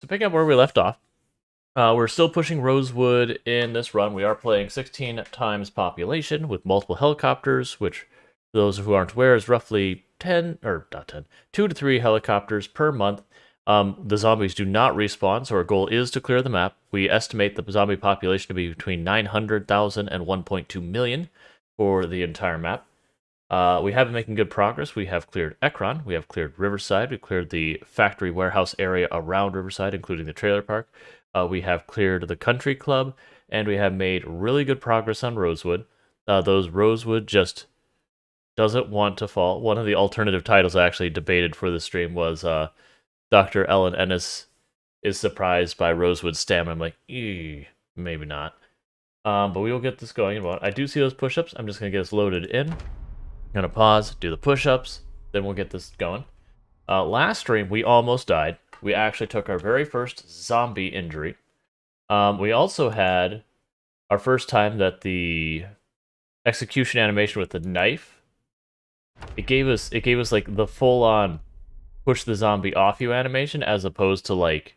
So picking up where we left off, we're still pushing Rosewood in this run. We are playing 16 times population with multiple helicopters, which, for those who aren't aware, is roughly 10, or not 10, 2 to 3 helicopters per month. The zombies do not respawn, so our goal is to clear the map. We estimate the zombie population to be between 900,000 and 1.2 million for the entire map. We have been making good progress. We have cleared Ekron, we have cleared Riverside, we cleared the factory warehouse area around Riverside, including the trailer park. We have cleared the country club, and we have made really good progress on Rosewood. Those Rosewood just doesn't want to fall. One of the alternative titles I actually debated for the stream was Dr. Ellen Ennis is surprised by Rosewood's stamina. I'm like, maybe not. But we will get this going in a moment. I do see those push-ups. I'm just going to get us loaded in. I'm gonna pause, do the push-ups, then we'll get this going. Last stream, we almost died. We actually took our very first zombie injury. We also had our first time that the execution animation with the knife, it gave us like the full-on push the zombie off you animation, as opposed to like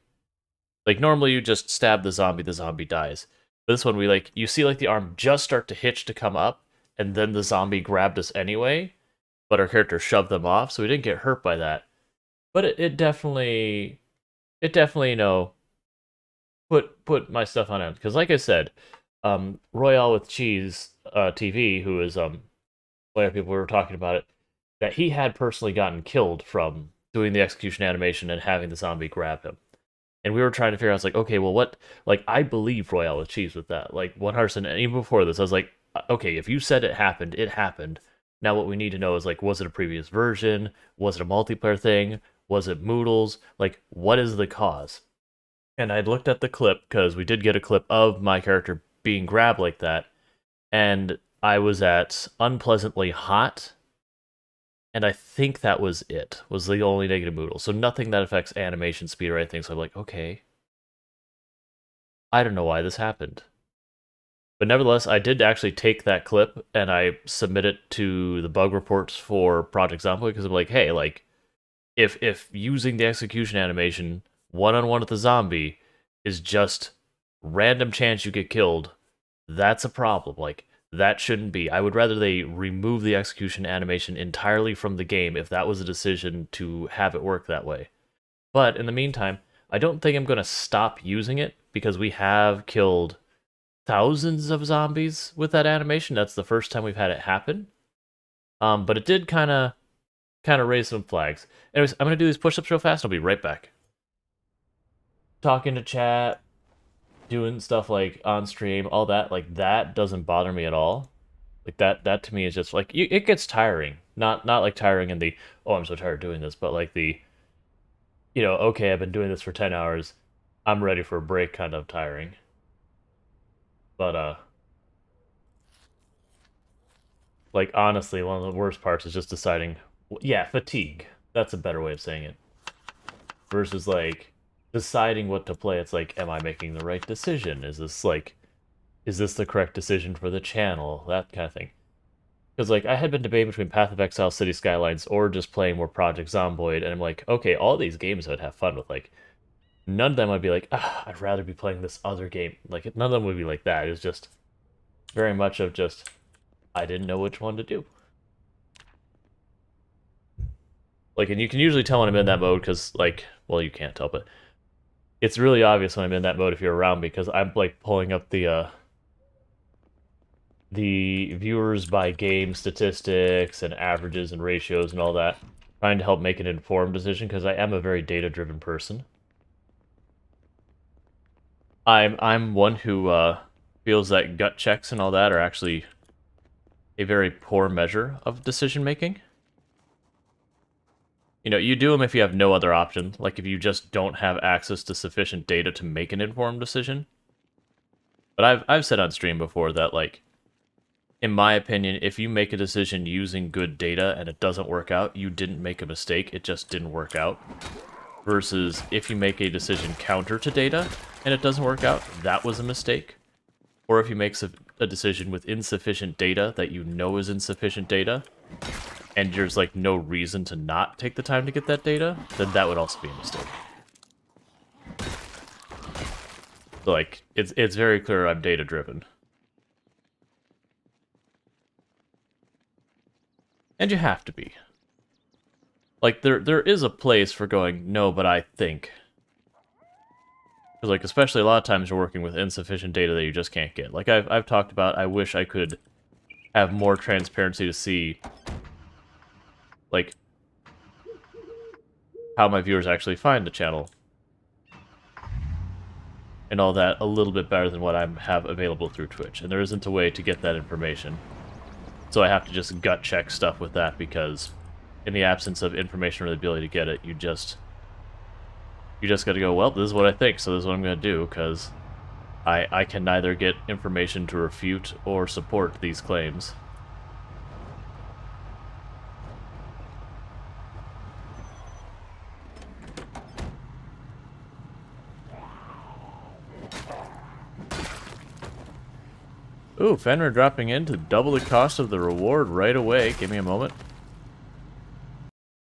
normally you just stab the zombie dies. But this one, you see like the arm just start to hitch to come up, and then the zombie grabbed us anyway, but our character shoved them off, so we didn't get hurt by that. But it definitely, you know, put my stuff on end. Because like I said, Royale with Cheese TV, who is other people were talking about it, that he had personally gotten killed from doing the execution animation and having the zombie grab him. And we were trying to figure out, like, okay, well, what, like, I believe Royale with Cheese with that. Like, 100%, and even before this, I was like, okay, if you said it happened, it happened. Now what we need to know is, like, was it a previous version? Was it a multiplayer thing? Was it Moodles? Like, what is the cause? And I'd looked at the clip, because we did get a clip of my character being grabbed like that, and I was at unpleasantly hot, and I think that was it, was the only negative Moodle. So nothing that affects animation speed or anything, so I'm like, okay. I don't know why this happened. But nevertheless, I did actually take that clip and I submit it to the bug reports for Project Zomboid, because I'm like, hey, like, if using the execution animation one-on-one with the zombie is just random chance you get killed, that's a problem. Like, that shouldn't be. I would rather they remove the execution animation entirely from the game if that was a decision to have it work that way. But in the meantime, I don't think I'm going to stop using it, because we have killed thousands of zombies with that animation. That's the first time we've had it happen. But it did kind of raise some flags. Anyways, I'm going to do these push-ups real fast. I'll be right back. Talking to chat, doing stuff like on stream, all that, like, that doesn't bother me at all. Like, that to me is just like, it gets tiring. Not like tiring in the, oh, I'm so tired doing this, but like the, you know, okay, I've been doing this for 10 hours, I'm ready for a break kind of tiring. But, like, honestly, one of the worst parts is just deciding, yeah, fatigue. That's a better way of saying it. Versus, like, deciding what to play. It's like, am I making the right decision? Is this the correct decision for the channel? That kind of thing. Because, like, I had been debating between Path of Exile, City Skylines, or just playing more Project Zomboid, and I'm like, okay, all these games I'd have fun with, like, none of them I'd be like, I'd rather be playing this other game. Like, none of them would be like that. It was just very much of just, I didn't know which one to do. Like, and you can usually tell when I'm in that mode, because, like, well, you can't tell, but it's really obvious when I'm in that mode if you're around me, because I'm, like, pulling up the viewers by game statistics and averages and ratios and all that, trying to help make an informed decision, because I am a very data-driven person. I'm one who feels that gut checks and all that are actually a very poor measure of decision making. You know, you do them if you have no other option, like if you just don't have access to sufficient data to make an informed decision. But I've said on stream before that, like, in my opinion, if you make a decision using good data and it doesn't work out, you didn't make a mistake, it just didn't work out. Versus if you make a decision counter to data and it doesn't work out, that was a mistake. Or if you make a decision with insufficient data that you know is insufficient data, and there's, like, no reason to not take the time to get that data, then that would also be a mistake. Like, it's very clear I'm data-driven. And you have to be. Like, there is a place for going, no, but I think. Because, like, especially a lot of times you're working with insufficient data that you just can't get. Like, I've talked about, I wish I could have more transparency to see, like, how my viewers actually find the channel. And all that a little bit better than what I have available through Twitch. And there isn't a way to get that information. So I have to just gut check stuff with that because in the absence of information or the ability to get it, you just got to go, well, this is what I think, so this is what I'm going to do, because I can neither get information to refute or support these claims. Ooh, Fenrir dropping in to double the cost of the reward right away. Give me a moment.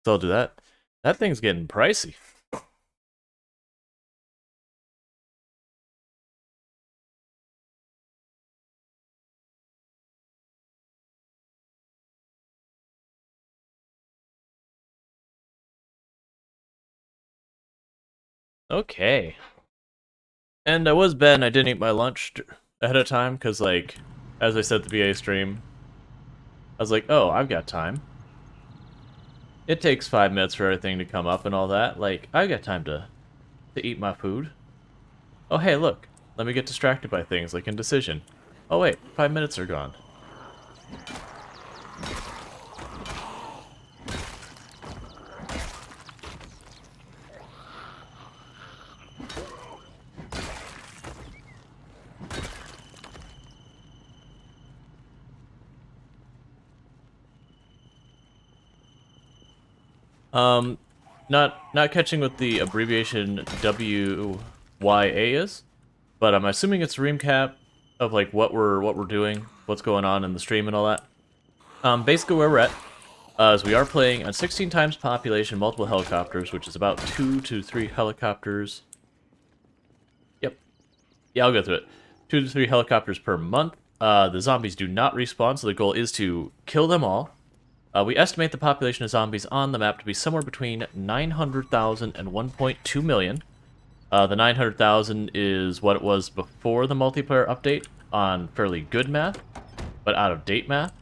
So I'll do that. That thing's getting pricey. Okay. And I was Ben, I didn't eat my lunch ahead of time, because, like, as I said at the BA stream, I was like, oh, I've got time. It takes 5 minutes for everything to come up and all that. Like, I've got time to eat my food. Oh, hey, look. Let me get distracted by things, like indecision. Oh, wait, 5 minutes are gone. Not catching what the abbreviation WYA is, but I'm assuming it's a recap of like what we're doing, what's going on in the stream and all that. Basically where we're at is we are playing on 16 times population, multiple helicopters, which is about 2 to 3 helicopters. Yep. Yeah, I'll go through it. 2 to 3 helicopters per month. The zombies do not respawn, so the goal is to kill them all. We estimate the population of zombies on the map to be somewhere between 900,000 and 1.2 million. The 900,000 is what it was before the multiplayer update on fairly good math, but out of date math.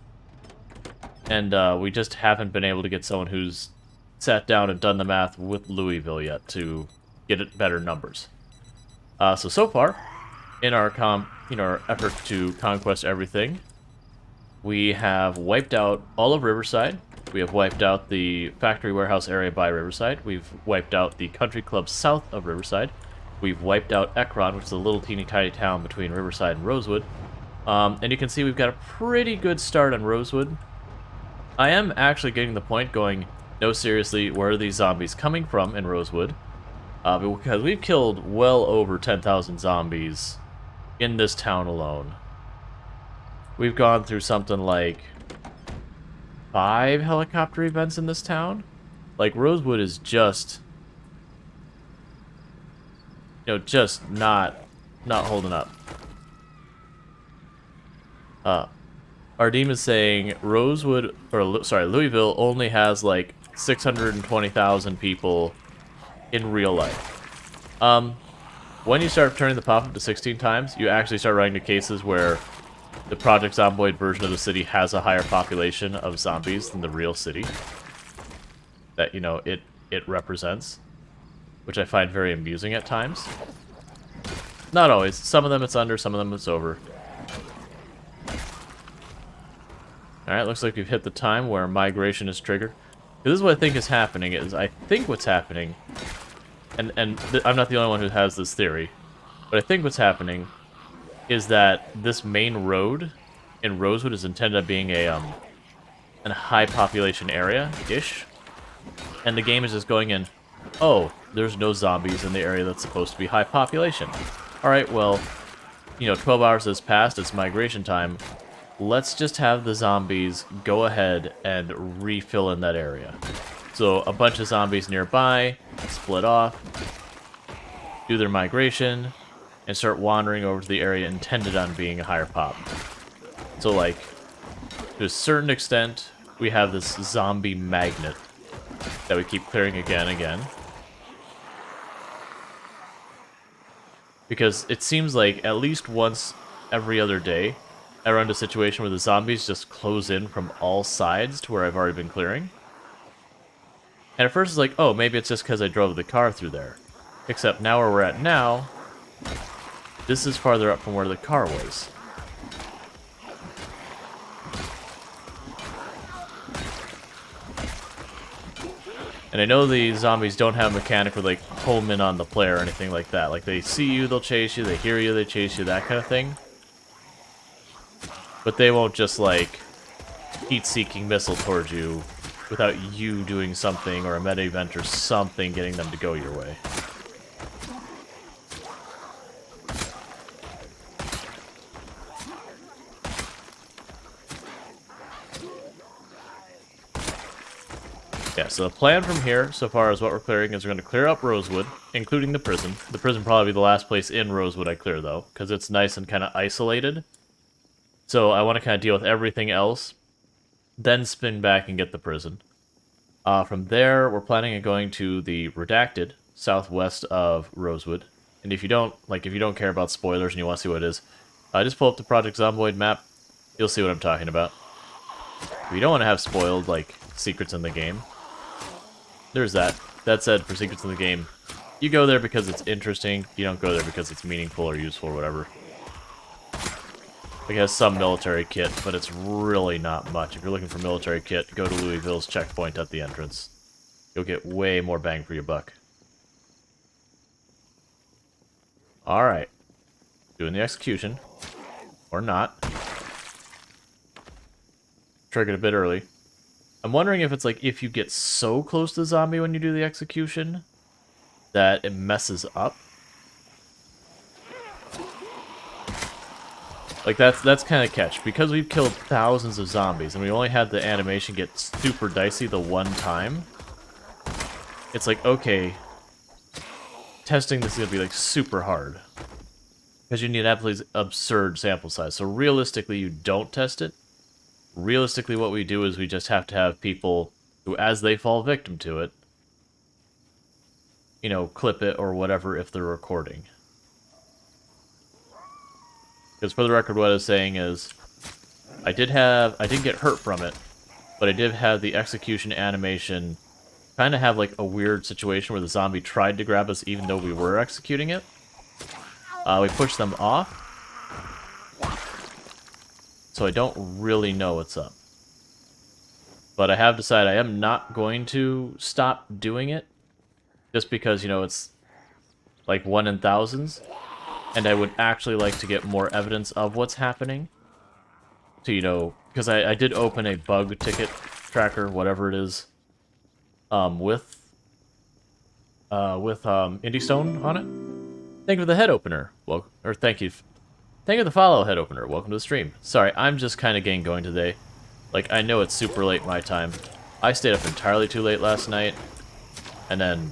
And we just haven't been able to get someone who's sat down and done the math with Louisville yet to get it better numbers. So far, in our effort to conquest everything, we have wiped out all of Riverside. We have wiped out the factory warehouse area by Riverside. We've wiped out the country club south of Riverside. We've wiped out Ekron, which is a little teeny tiny town between Riverside and Rosewood. And you can see we've got a pretty good start on Rosewood. I am actually getting the point going, no, seriously, where are these zombies coming from in Rosewood? Because we've killed well over 10,000 zombies in this town alone. We've gone through something like 5 helicopter events in this town. Like, Rosewood is just, just not holding up. Ardeem is saying Louisville only has like 620,000 people in real life. When you start turning the pop-up to 16 times, you actually start running into cases where the Project Zomboid version of the city has a higher population of zombies than the real city that, it represents, which I find very amusing at times. Not always. Some of them it's under, some of them it's over. Alright, looks like we've hit the time where migration is triggered. This is what I think is happening, I think what's happening, and I'm not the only one who has this theory, but I think what's happening is that this main road in Rosewood is intended as being a high population area-ish, and the game is just going in, oh, there's no zombies in the area that's supposed to be high population. Alright, well, 12 hours has passed, it's migration time. Let's just have the zombies go ahead and refill in that area. So a bunch of zombies nearby split off, do their migration, and start wandering over to the area intended on being a higher pop. So, like, to a certain extent, we have this zombie magnet that we keep clearing again and again. Because it seems like at least once every other day, I run into a situation where the zombies just close in from all sides to where I've already been clearing. And at first it's like, oh, maybe it's just because I drove the car through there. Except now where we're at now, this is farther up from where the car was. And I know the zombies don't have a mechanic where they home in on the player or anything like that. Like, they see you, they'll chase you, they hear you, they chase you, that kind of thing. But they won't just, like, heat-seeking missile towards you without you doing something or a meta event or something getting them to go your way. Yeah, so the plan from here, so far as what we're clearing, is we're going to clear up Rosewood, including the prison. The prison probably be the last place in Rosewood I clear, though, because it's nice and kind of isolated. So I want to kind of deal with everything else, then spin back and get the prison. From there, we're planning on going to the Redacted, southwest of Rosewood. And if you don't care about spoilers and you want to see what it is, just pull up the Project Zomboid map. You'll see what I'm talking about. If you don't want to have spoiled, like, secrets in the game, there's that. That said, for secrets in the game, you go there because it's interesting. You don't go there because it's meaningful or useful or whatever. It has some military kit, but it's really not much. If you're looking for military kit, go to Louisville's checkpoint at the entrance. You'll get way more bang for your buck. Alright. Doing the execution. Or not. Triggered a bit early. I'm wondering if it's like, if you get so close to the zombie when you do the execution, that it messes up. Like, that's kind of catch. Because we've killed thousands of zombies, and we only had the animation get super dicey the one time, it's like, okay, testing this is going to be, like, super hard. Because you need an absolutely absurd sample size. So realistically, you don't test it. Realistically, what we do is we just have to have people who, as they fall victim to it, you know, clip it or whatever if they're recording. Because for the record, what I was saying is, I didn't get hurt from it, but I did have the execution animation kind of have like a weird situation where the zombie tried to grab us even though we were executing it. We pushed them off. So I don't really know what's up. But I have decided I am not going to stop doing it. Just because, you know, it's like 1 in thousands. And I would actually like to get more evidence of what's happening. To, you know, because I did open a bug ticket tracker, whatever it is, with Indie Stone on it. Thank you for the head opener. Well, or thank you for the follow, head opener. Welcome to the stream. Sorry, I'm just kind of getting going today. Like, I know it's super late my time. I stayed up entirely too late last night. And then,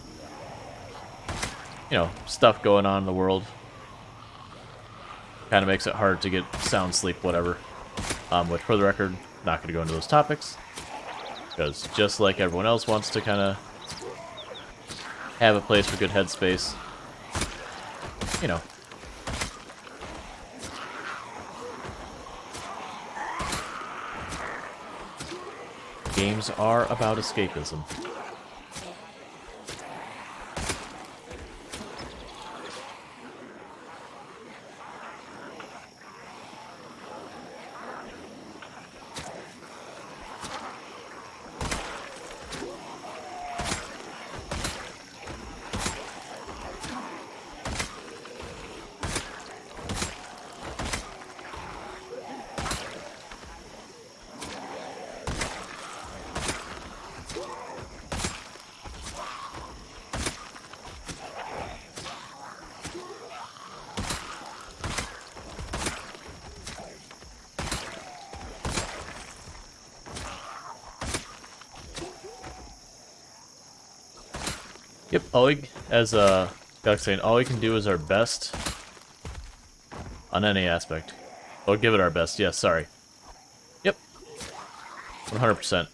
you know, stuff going on in the world. Kind of makes it hard to get sound sleep, whatever. Which, for the record, not going to go into those topics. Because just like everyone else wants to kind of have a place for good headspace, you know. Games are about escapism. Yep, all we can do is our best On any aspect. We'll give it our best. Yes, sorry. Yep. 100%.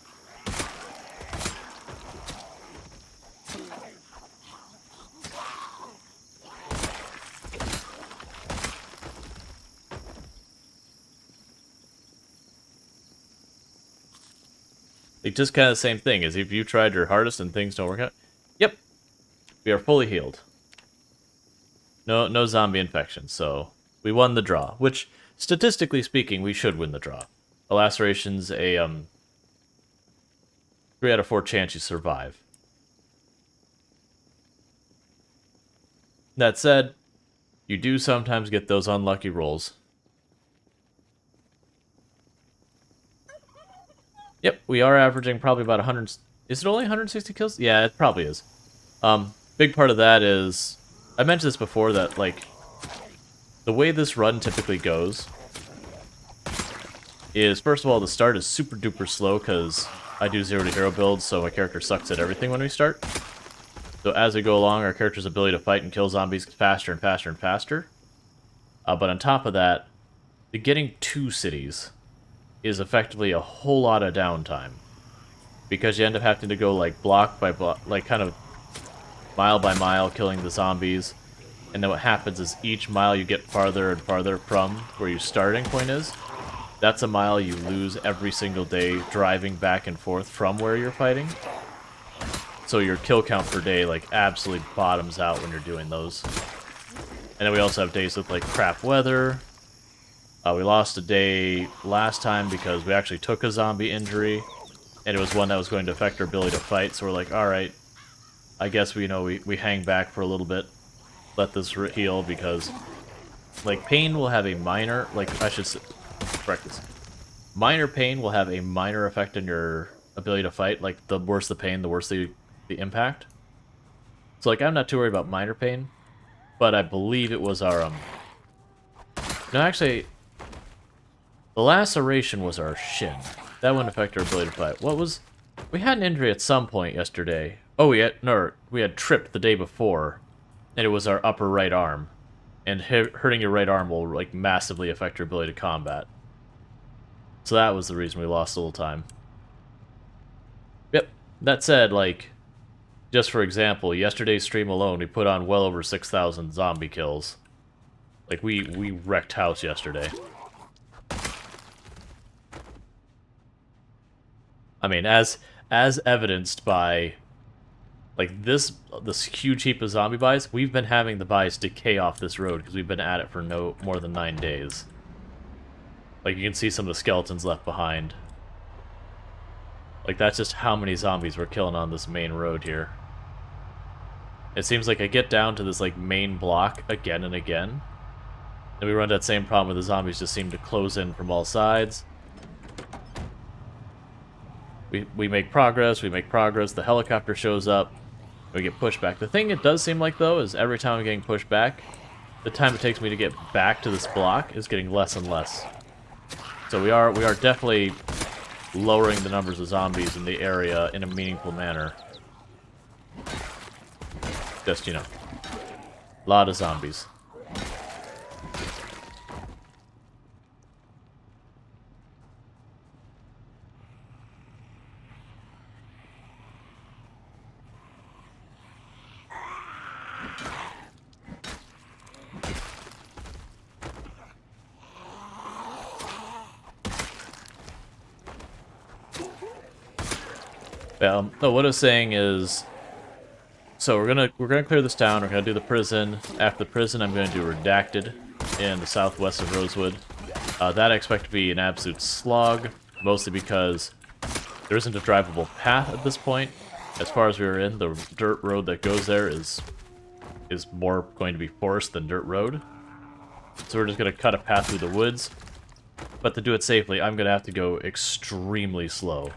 It's just kind of the same thing as if you tried your hardest and things don't work out. Yep. We are fully healed. No zombie infection, so we won the draw, which statistically speaking, we should win the draw. A laceration's a 3 out of 4 chance you survive. That said, you do sometimes get those unlucky rolls. Yep, we are averaging probably about 100... Is it only 160 kills? Yeah, it probably is. Big part of that is... I mentioned this before, that, like, the way this run typically goes is, first of all, the start is super duper slow, because I do 0 to hero builds, so my character sucks at everything when we start. So as we go along, our character's ability to fight and kill zombies gets faster and faster and faster. But on top of that, the getting to cities is effectively a whole lot of downtime, because you end up having to go like block by block, like kind of mile by mile killing the zombies, and then what happens is each mile you get farther and farther from where your starting point is. That's a mile you lose every single day driving back and forth from where you're fighting. So your kill count per day like absolutely bottoms out when you're doing those. And then we also have days with like crap weather. We lost a day last time because we actually took a zombie injury, and it was one that was going to affect our ability to fight, so we're like, alright, I guess we hang back for a little bit, let this heal, because, like, pain will have a minor, like, I should correct this. Minor pain will have a minor effect on your ability to fight, like, the worse the pain, the worse the impact. So, like, I'm not too worried about minor pain, but I believe it was our, no, actually... The laceration was our shin. That wouldn't affect our ability to fight. What was... We had an injury at some point yesterday. Oh, we had tripped the day before, and it was our upper right arm. And hurting your right arm will, like, massively affect your ability to combat. So that was the reason we lost a little time. Yep. That said, like, just for example, yesterday's stream alone, we put on well over 6,000 zombie kills. Like, we wrecked house yesterday. I mean, as evidenced by, like, this huge heap of zombie buys, we've been having the buys decay off this road because we've been at it for no more than 9 days. Like, you can see some of the skeletons left behind. Like, that's just how many zombies we're killing on this main road here. It seems like I get down to this, like, main block again and again, and we run that same problem where the zombies just seem to close in from all sides. We make progress, the helicopter shows up, we get pushed back. The thing it does seem like, though, is every time I'm getting pushed back, the time it takes me to get back to this block is getting less and less. So we are definitely lowering the numbers of zombies in the area in a meaningful manner. Just, you know, a lot of zombies. No, what I was saying is, so we're gonna clear this town. We're gonna do the prison. After the prison, I'm gonna do Redacted in the southwest of Rosewood. That I expect to be an absolute slog, mostly because there isn't a drivable path at this point. As far as we were in, the dirt road that goes there is more going to be forest than dirt road. So we're just gonna cut a path through the woods. But to do it safely, I'm gonna have to go extremely slow.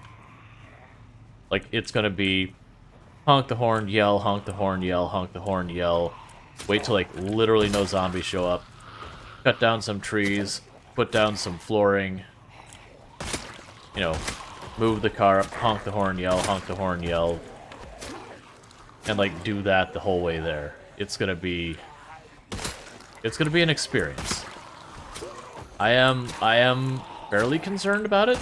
Like, it's gonna be honk the horn, yell, honk the horn, yell, honk the horn, yell. Wait till, like, literally no zombies show up. Cut down some trees, put down some flooring. You know, move the car up, honk the horn, yell, honk the horn, yell. And, like, do that the whole way there. It's gonna be an experience. I am fairly concerned about it,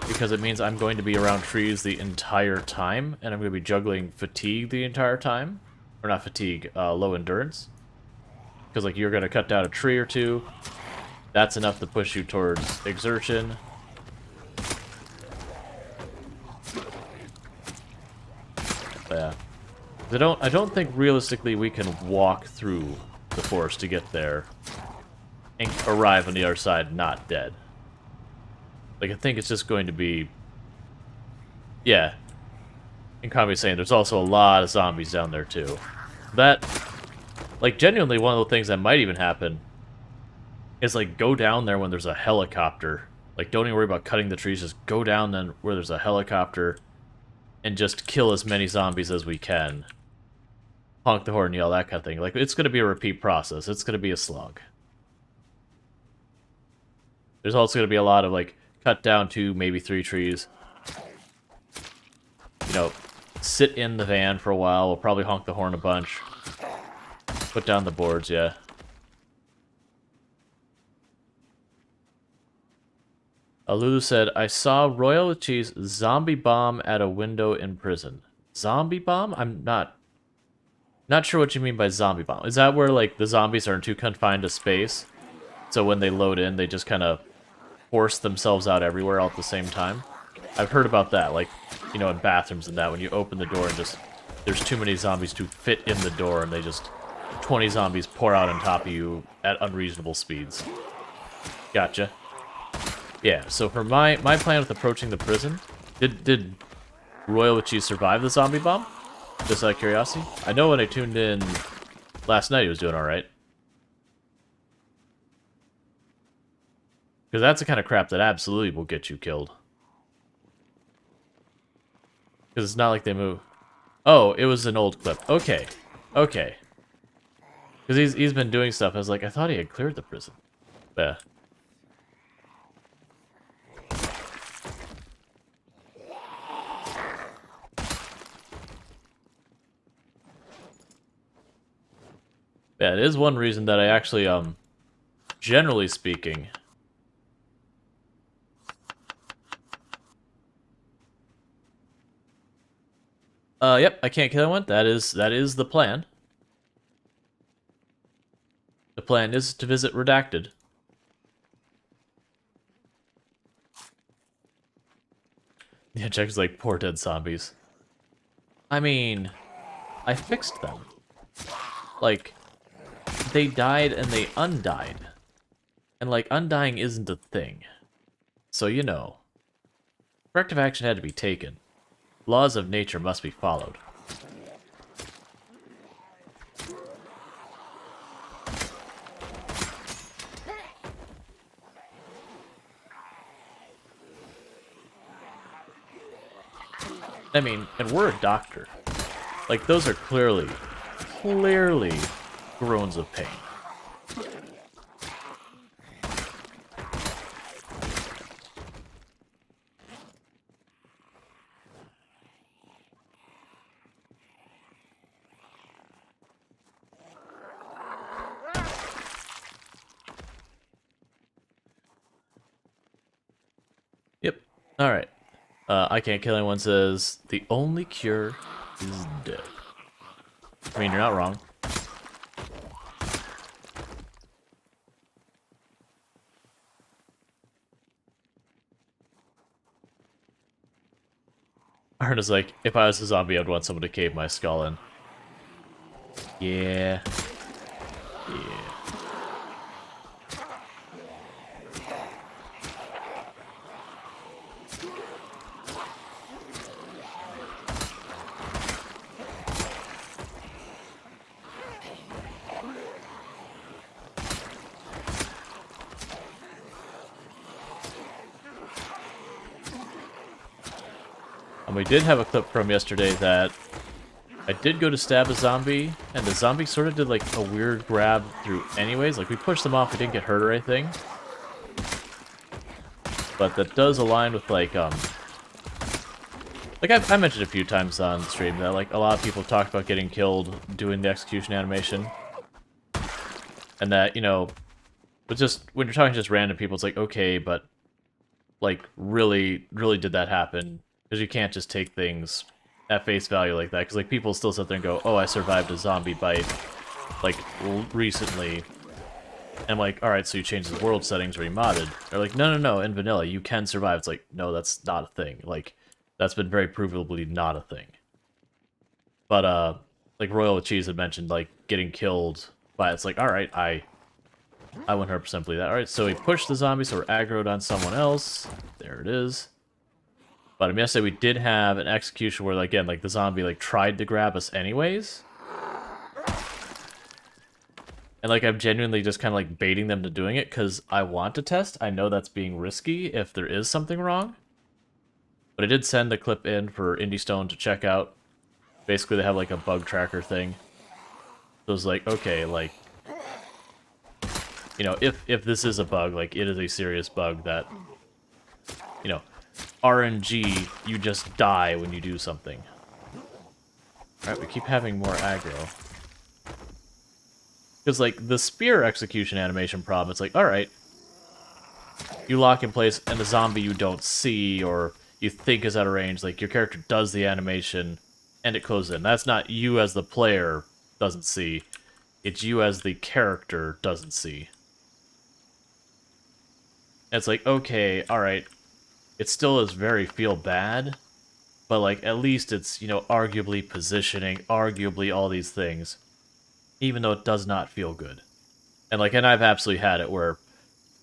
because it means I'm going to be around trees the entire time, and I'm going to be juggling fatigue the entire time. Or not fatigue, low endurance. Because, like, you're going to cut down a tree or two. That's enough to push you towards exertion. But, yeah. I don't think realistically we can walk through the forest to get there and arrive on the other side not dead. Like, I think it's just going to be... Yeah. And Kami's saying there's also a lot of zombies down there, too. That... Like, genuinely, one of the things that might even happen is, like, go down there when there's a helicopter. Like, don't even worry about cutting the trees, just go down then where there's a helicopter and just kill as many zombies as we can. Honk the horn, yell, that kind of thing. Like, it's going to be a repeat process. It's going to be a slog. There's also going to be a lot of, like, cut down 2, maybe 3 trees. You know, sit in the van for a while. We'll probably honk the horn a bunch. Put down the boards, yeah. Lulu said, I saw Royal with Cheese zombie bomb at a window in prison. Zombie bomb? I'm not sure what you mean by zombie bomb. Is that where, like, the zombies aren't too confined to space? So when they load in, they just kind of force themselves out everywhere all at the same time? I've heard about that, like, you know, in bathrooms and that, when you open the door and just... There's too many zombies to fit in the door, and they just... 20 zombies pour out on top of you at unreasonable speeds. Gotcha. Yeah, so for my plan with approaching the prison, did Royal with Cheese survive the zombie bomb? Just out of curiosity? I know when I tuned in last night he was doing alright. Because that's the kind of crap that absolutely will get you killed. Because it's not like they move. Oh, it was an old clip. Okay. Okay. Because he's been doing stuff. I was like, I thought he had cleared the prison. Yeah. Yeah, it is one reason that I actually, generally speaking... Yep, I can't kill anyone. That is the plan. The plan is to visit Redacted. Yeah, Jack's like, poor dead zombies. I mean, I fixed them. Like, they died and they undied. And, like, undying isn't a thing. So, you know, corrective action had to be taken. Laws of nature must be followed. I mean, and we're a doctor. Like, those are clearly groans of pain. Yep. Alright. I Can't Kill Anyone says, the only cure is death. I mean, you're not wrong. Arna's like, if I was a zombie, I'd want someone to cave my skull in. Yeah. Yeah. And we did have a clip from yesterday that I did go to stab a zombie, and the zombie sort of did like a weird grab through anyways. Like, we pushed them off, we didn't get hurt or anything. But that does align with, like I mentioned a few times on stream that, like, a lot of people talked about getting killed doing the execution animation. And that, you know, But just when you're talking to just random people, it's like, okay, but like really, really did that happen? Because you can't just take things at face value like that. Because like people still sit there and go, oh, I survived a zombie bite like recently. And I'm like, all right, so you changed the world settings or you modded. They're like, no, no, no, in vanilla you can survive. It's like, no, that's not a thing. Like that's been very provably not a thing. But like Royal with Cheese had mentioned, like getting killed by it's like, all right, I 100% believe that. All right, so we pushed the zombie, so we're aggroed on someone else. There it is. But I mean, yesterday we did have an execution where, again, like the zombie like tried to grab us anyways. And like I'm genuinely just kind of like baiting them to doing it because I want to test. I know that's being risky if there is something wrong. But I did send a clip in for Indie Stone to check out. Basically, they have like a bug tracker thing. So it's like, okay, like, you know, if this is a bug, like it is a serious bug that, you know, RNG, you just die when you do something. Alright, we keep having more aggro. Because, like, the spear execution animation problem, it's like, alright, you lock in place, and the zombie you don't see, or you think is out of range, like, your character does the animation, and it closes in. That's not you as the player doesn't see, it's you as the character doesn't see. And it's like, okay, alright, it still is very feel bad, but, like, at least it's, you know, arguably positioning, arguably all these things, even though it does not feel good. And, like, and I've absolutely had it where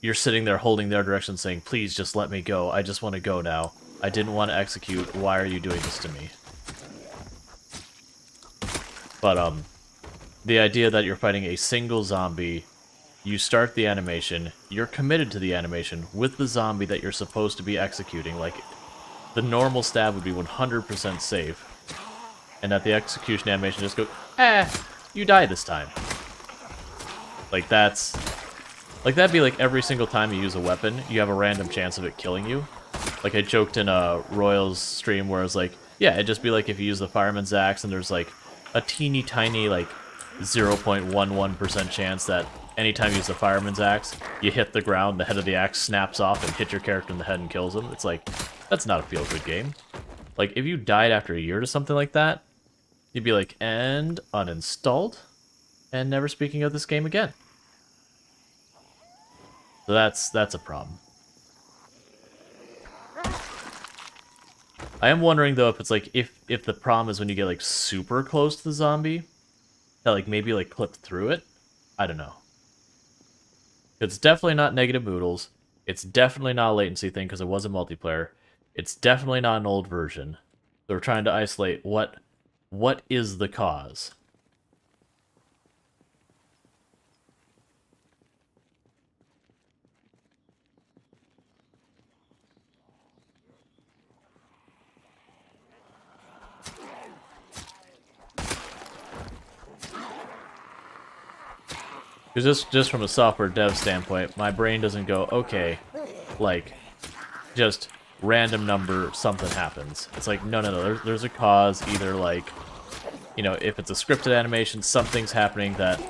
you're sitting there holding their direction saying, please just let me go, I just want to go now. I didn't want to execute, why are you doing this to me? But, the idea that you're fighting a single zombie, you start the animation, you're committed to the animation with the zombie that you're supposed to be executing, like, the normal stab would be 100% safe, and that the execution animation just goes, you die this time. Like, that's... Like, that'd be like every single time you use a weapon, you have a random chance of it killing you. Like, I joked in a Royals stream where I was like, yeah, it'd just be like if you use the Fireman's Axe and there's like a teeny tiny, like, 0.11% chance that anytime you use the Fireman's Axe, you hit the ground, the head of the axe snaps off and hits your character in the head and kills him. It's like, that's not a feel-good game. Like, if you died after a year to something like that, you'd be like, and uninstalled, and never speaking of this game again. So that's a problem. I am wondering though if it's like if the problem is when you get like super close to the zombie, that like maybe like clip through it. I don't know. It's definitely not negative moodles. It's definitely not a latency thing because it was a multiplayer. It's definitely not an old version. So we're trying to isolate what is the cause. Because just from a software dev standpoint, my brain doesn't go, okay, like, just random number, something happens. It's like, no, no, no, there's a cause, either like, you know, if it's a scripted animation, something's happening that,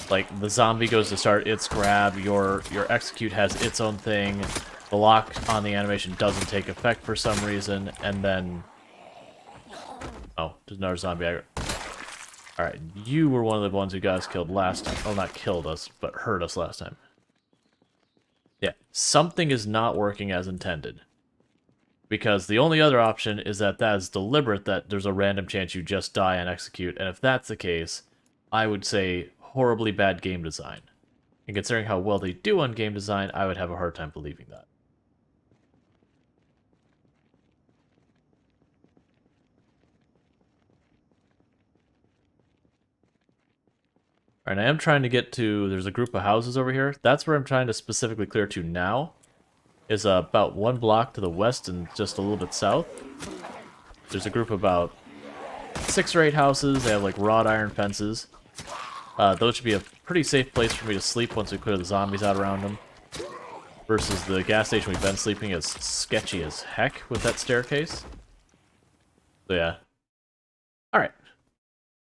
like, the zombie goes to start its grab, your execute has its own thing, the lock on the animation doesn't take effect for some reason, and then... Oh, there's another zombie. Alright, you were one of the ones who got us killed last time. Well, not killed us, but hurt us last time. Yeah, something is not working as intended. Because the only other option is that is deliberate, that there's a random chance you just die and execute, and if that's the case, I would say horribly bad game design. And considering how well they do on game design, I would have a hard time believing that. Alright, I am trying to get to... There's a group of houses over here. That's where I'm trying to specifically clear to now. Is about 1 block to the west and just a little bit south. There's a group of about 6 or 8 houses. They have like wrought iron fences. Those should be a pretty safe place for me to sleep once we clear the zombies out around them. Versus the gas station we've been sleeping is sketchy as heck with that staircase. So yeah. Alright.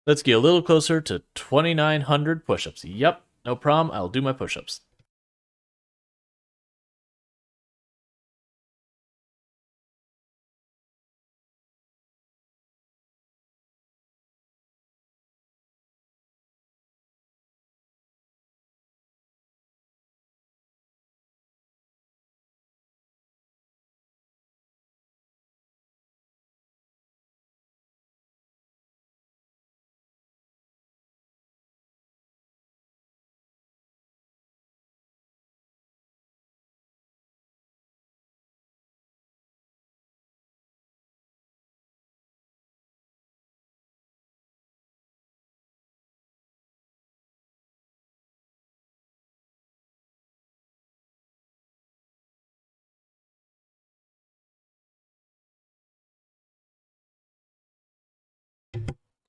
Let's get a little closer to 2,900 push-ups. Yep, no problem. I'll do my push-ups.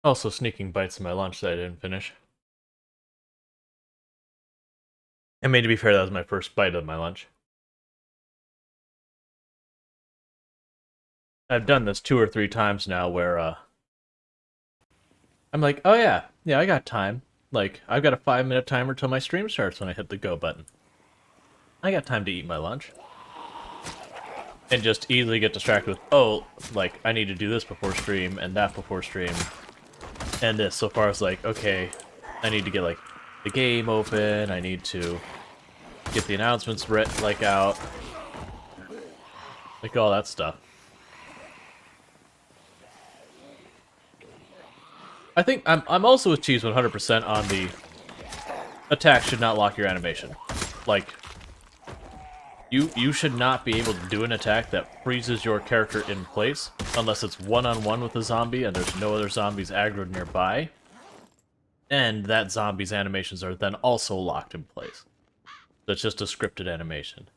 Also sneaking bites of my lunch that I didn't finish. I mean, to be fair, that was my first bite of my lunch. I've done this 2 or 3 times now where I'm like, oh yeah, I got time. Like, I've got a 5-minute timer till my stream starts when I hit the go button. I got time to eat my lunch. And just easily get distracted with, oh, like, I need to do this before stream, and that before stream, and this, so far as like, okay, I need to get, like, the game open, I need to get the announcements like out, like all that stuff. I think I'm also with Cheese 100% on the attack should not lock your animation. Like, you should not be able to do an attack that freezes your character in place unless it's one-on-one with a zombie and there's no other zombies aggroed nearby. And that zombie's animations are then also locked in place. That's just a scripted animation.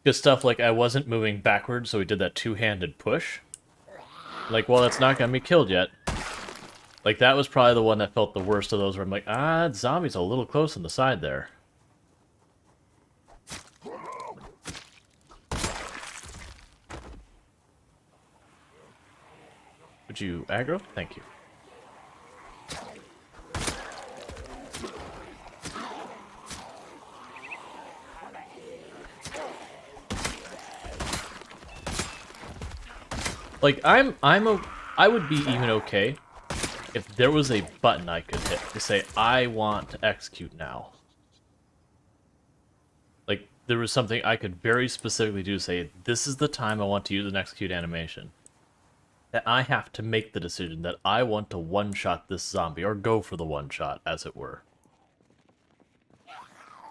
Because stuff like I wasn't moving backwards, so we did that two-handed push. Like, well, that's not gonna be killed yet. Like, that was probably the one that felt the worst of those, where I'm like, that zombie's a little close on the side there. Would you aggro? Thank you. Like, I would be even okay if there was a button I could hit to say, I want to execute now. Like, there was something I could very specifically do to say, this is the time I want to use an execute animation. That I have to make the decision that I want to one-shot this zombie, or go for the one-shot, as it were.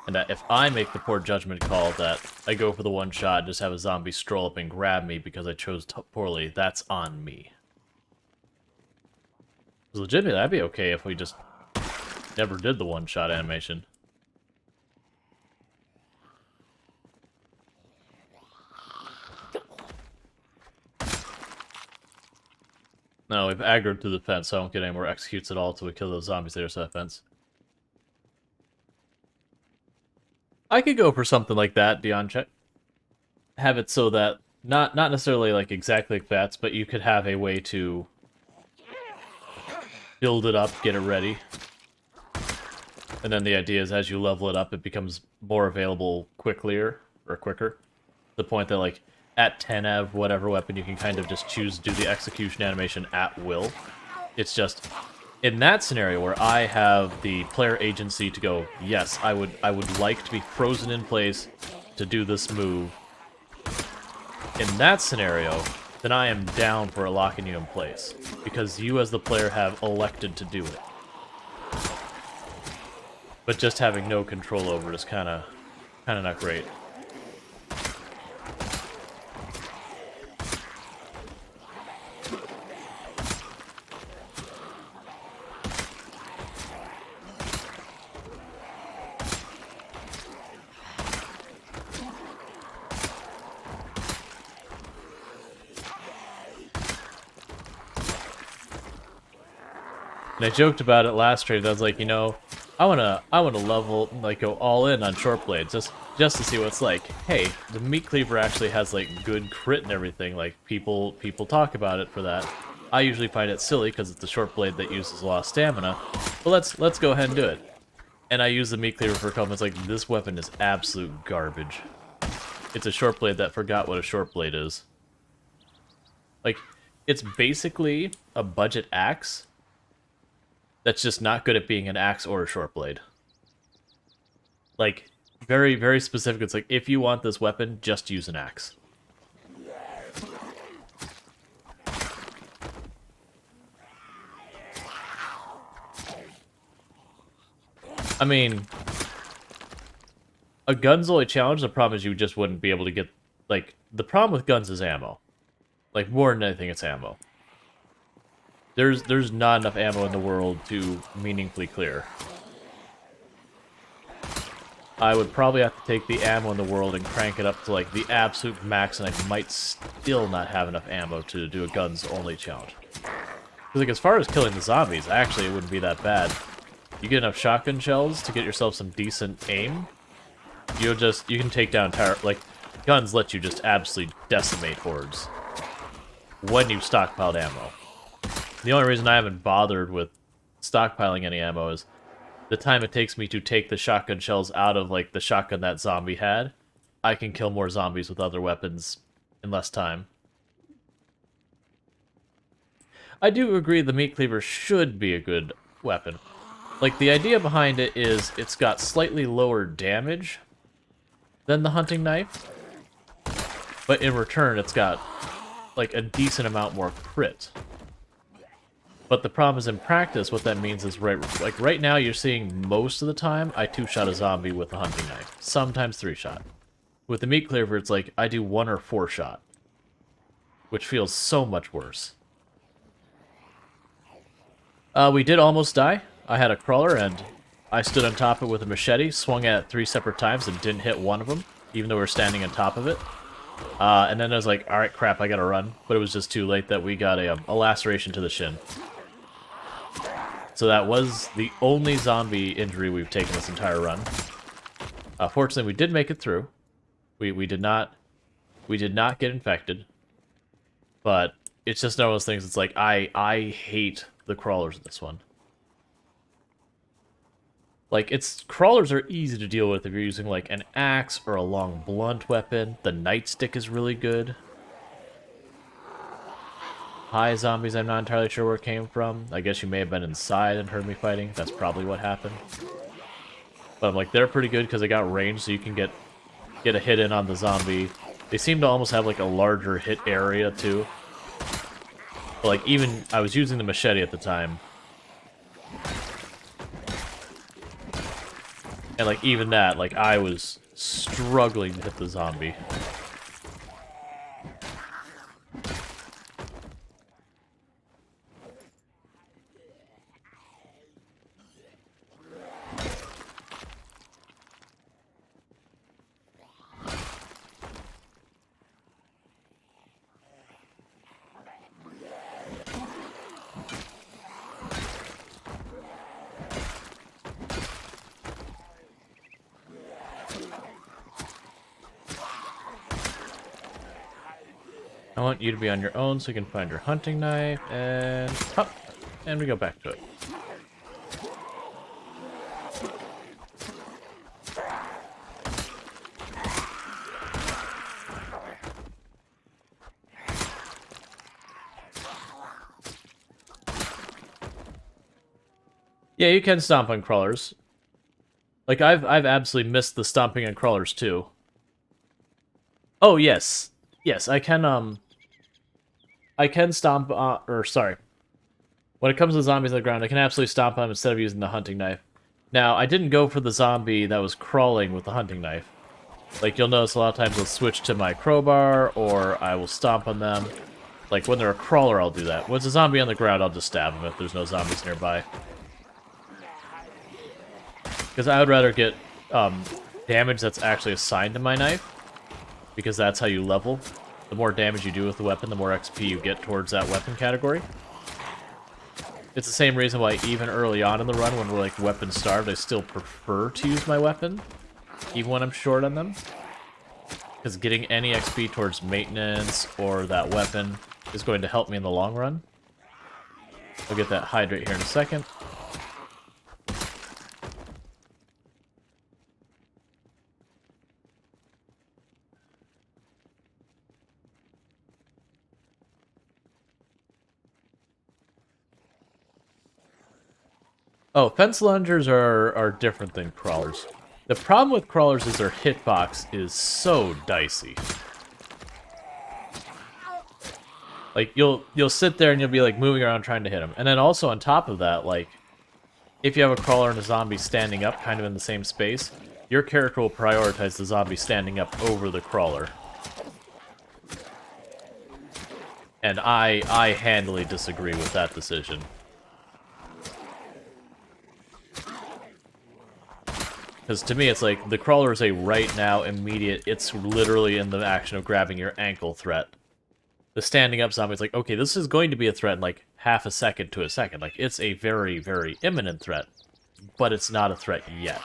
And that if I make the poor judgment call that I go for the one-shot and just have a zombie stroll up and grab me because I chose poorly, that's on me. Legitimately, that'd be okay if we just never did the one-shot animation. No, we've aggroed through the fence, so I don't get any more executes at all until we kill those zombies that are to that fence. I could go for something like that, Dion Check. Have it so that, not necessarily like exactly like bats, but you could have a way to build it up, get it ready. And then the idea is as you level it up, it becomes more available quicker. The point that, like, at 10 av whatever weapon, you can kind of just choose to do the execution animation at will. It's just, in that scenario where I have the player agency to go, yes, I would like to be frozen in place to do this move. In that scenario, then I am down for locking you in place, because you as the player have elected to do it. But just having no control over it is kind of not great. And I joked about it last trade. I was like, you know, I wanna level, like, go all in on short blades just to see what it's like. Hey, the meat cleaver actually has like good crit and everything. Like, people talk about it for that. I usually find it silly because it's a short blade that uses a lot of stamina. But let's go ahead and do it. And I use the meat cleaver for a couple. It's like, this weapon is absolute garbage. It's a short blade that forgot what a short blade is. Like, it's basically a budget axe that's just not good at being an axe or a short blade. Like, very, very specific. It's like, if you want this weapon, just use an axe. I mean, a gun's only challenge, the problem is you just wouldn't be able to get, like, the problem with guns is ammo. Like, more than anything, it's ammo. There's not enough ammo in the world to meaningfully clear. I would probably have to take the ammo in the world and crank it up to, like, the absolute max, and I might still not have enough ammo to do a guns only challenge. like, as far as killing the zombies, actually, it wouldn't be that bad. You get enough shotgun shells to get yourself some decent aim, you can take down entire, like, guns let you just absolutely decimate hordes when you've stockpiled ammo. The only reason I haven't bothered with stockpiling any ammo is the time it takes me to take the shotgun shells out of, like, the shotgun that zombie had. I can kill more zombies with other weapons in less time. I do agree the meat cleaver should be a good weapon. Like, the idea behind it is it's got slightly lower damage than the hunting knife, but in return it's got, like, a decent amount more crit. But the problem is, in practice, what that means is, right now you're seeing most of the time I 2-shot a zombie with a hunting knife. Sometimes 3-shot. With the meat cleaver, it's like I do 1 or 4-shot. Which feels so much worse. We did almost die. I had a crawler, and I stood on top of it with a machete, swung at it 3 separate times, and didn't hit one of them, even though we were standing on top of it. And then I was like, alright, crap, I gotta run. But it was just too late that we got a laceration to the shin. So that was the only zombie injury we've taken this entire run. Fortunately, we did make it through. We did not get infected. But it's just one of those things. It's like I hate the crawlers in this one. Like, crawlers are easy to deal with if you're using, like, an axe or a long blunt weapon. The nightstick is really good. Hi, zombies, I'm not entirely sure where it came from. I guess you may have been inside and heard me fighting. That's probably what happened. But I'm like, they're pretty good because they got range, so you can get a hit in on the zombie. They seem to almost have, like, a larger hit area, too. But, like, even... I was using the machete at the time. And, like, even that, like, I was struggling to hit the zombie. I want you to be on your own so you can find your hunting knife, and hop, and we go back to it. Yeah, you can stomp on crawlers. Like, I've absolutely missed the stomping on crawlers too. Oh yes, yes, I can stomp, or sorry. When it comes to zombies on the ground, I can absolutely stomp on them instead of using the hunting knife. Now, I didn't go for the zombie that was crawling with the hunting knife. Like, you'll notice a lot of times I'll switch to my crowbar, or I will stomp on them. Like, when they're a crawler, I'll do that. When it's a zombie on the ground, I'll just stab them if there's no zombies nearby. Because I would rather get damage that's actually assigned to my knife, because that's how you level. The more damage you do with the weapon, the more XP you get towards that weapon category. It's the same reason why even early on in the run, when we're like weapon starved, I still prefer to use my weapon, even when I'm short on them. Because getting any XP towards maintenance or that weapon is going to help me in the long run. I'll get that hydrate here in a second. Oh, fence lungers are different than crawlers. The problem with crawlers is their hitbox is so dicey. Like, you'll sit there and you'll be, like, moving around trying to hit them. And then also on top of that, like, if you have a crawler and a zombie standing up kind of in the same space, your character will prioritize the zombie standing up over the crawler. And I handily disagree with that decision. Because to me, it's like, the crawler is a right now, immediate, it's literally in the action of grabbing your ankle threat. The standing up zombie is like, okay, this is going to be a threat in like half a second to a second. Like, it's a very, very imminent threat, but it's not a threat yet.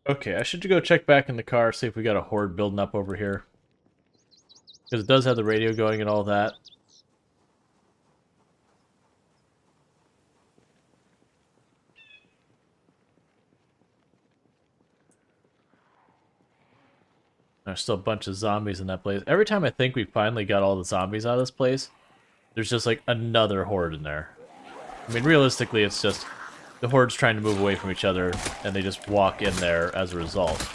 Okay, I should go check back in the car, see if we got a horde building up over here. Because it does have the radio going and all that. There's still a bunch of zombies in that place. Every time I think we finally got all the zombies out of this place, there's just like another horde in there. I mean, realistically, it's just the horde's trying to move away from each other, and they just walk in there as a result.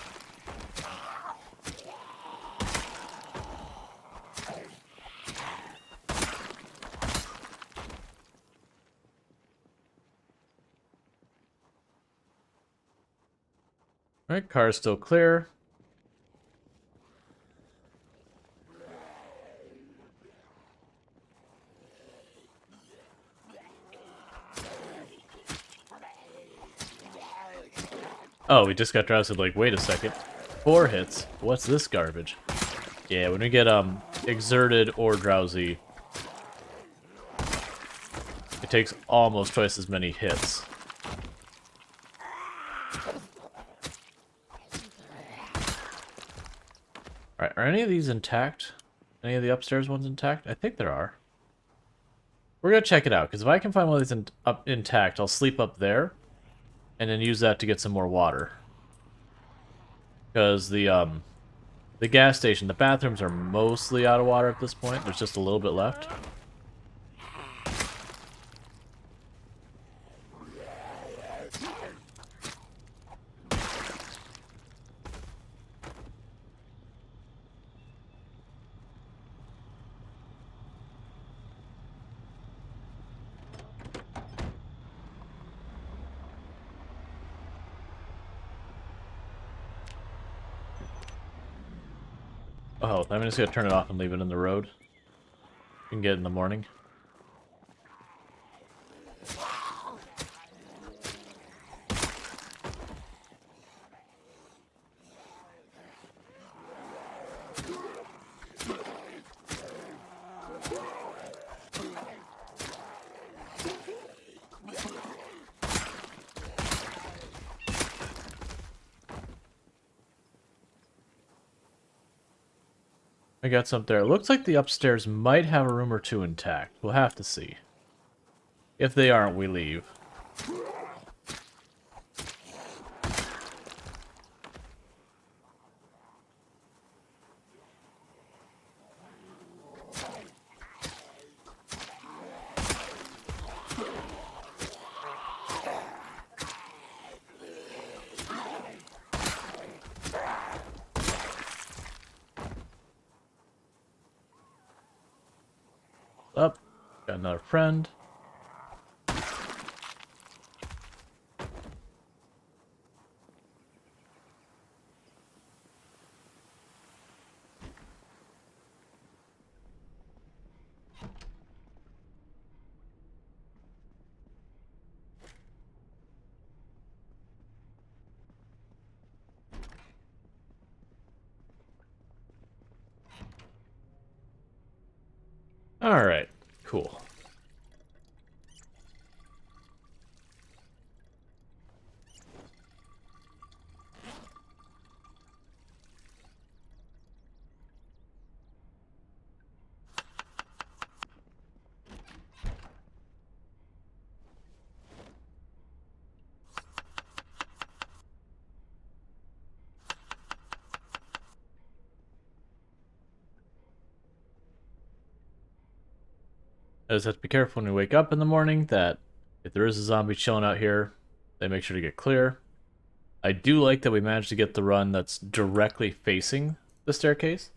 Alright, car's still clear. Oh, we just got drowsy, like, wait a second. 4 hits? What's this garbage? Yeah, when we get, exerted or drowsy, it takes almost twice as many hits. Alright, are any of these intact? Any of the upstairs ones intact? I think there are. We're gonna check it out, because if I can find one of these intact, I'll sleep up there, and then use that to get some more water. Because the gas station, the bathrooms are mostly out of water at this point. There's just a little bit left. Oh, I'm just gonna turn it off and leave it in the road. You can get it in the morning. I got something there. It looks like the upstairs might have a room or two intact. We'll have to see. If they aren't, we leave. Up. Got another friend. Alright, cool. I just have to be careful when we wake up in the morning that if there is a zombie chilling out here, they make sure to get clear. I do like that we managed to get the run that's directly facing the staircase.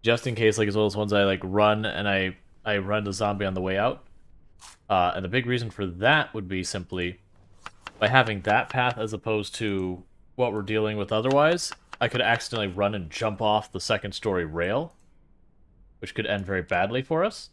Just in case, like, as well as ones I, like, run and I run the zombie on the way out. And the big reason for that would be simply by having that path as opposed to what we're dealing with otherwise, I could accidentally run and jump off the second story rail, which could end very badly for us.